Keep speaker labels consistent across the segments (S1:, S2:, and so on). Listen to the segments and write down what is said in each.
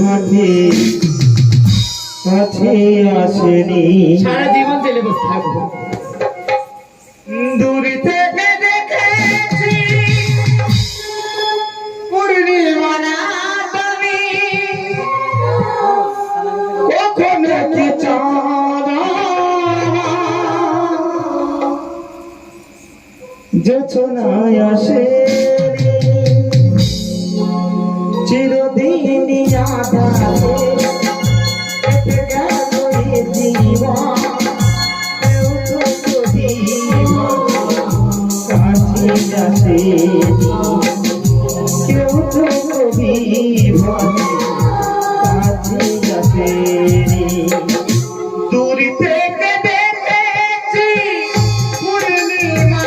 S1: ভাতে কাছে আসেনি,
S2: সারা জীবন জেলে বসে থাকবো।
S1: দূর থেকে দেখেছি পূর্ণিমা তুমি, কখনো কি চাঁদ যোছনায় আসে, চিরদিন আধারে কেটে গেল এ জীবন, কেউ তো কাছে আসেনি, কেউ তো কাছে আসেনি। দূর থেকে দেখেছি পূর্ণিমা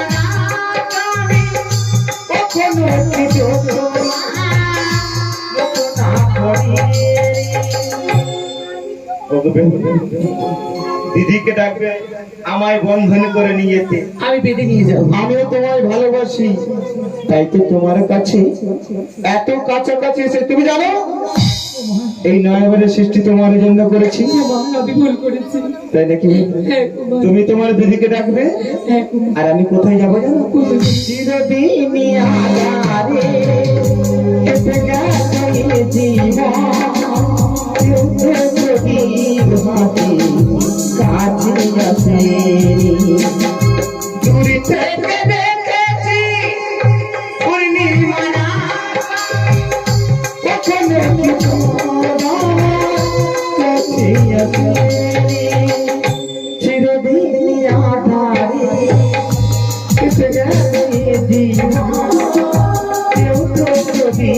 S1: তুমি, কখনো কি দিদিকে ডাকবে, আমায় বন্ধন করে নিয়ে যেতে,
S2: আমি বেঁধে নিয়ে যাবো।
S1: আমিও তোমায় ভালোবাসি, তাই তো তোমার কাছে এত কাছাকাছি এসে, তুমি জানো এই নয়বারের সৃষ্টি তোমার জন্য করেছি,
S2: আমি ভুল করেছি।
S1: তাই নাকি? তুমি তোমার দিদিকে ডাকবে, আর আমি কোথায় যাবো জানো? চিরদিন আধারে কেটে গেল এ জীবন, কেউ তো ভাতে কাছে আসেনি। দূর থেকে দেখেছি পূর্ণিমা কখনো কি কাছে আসেনি, চিরদিন আধারে কেটে গেল এ জীবন, কেউ তো ভাতে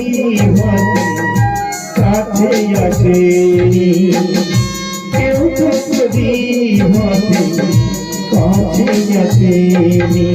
S1: কাছে আসেনি, কেউ তো ভাতে কাছে আসেনি।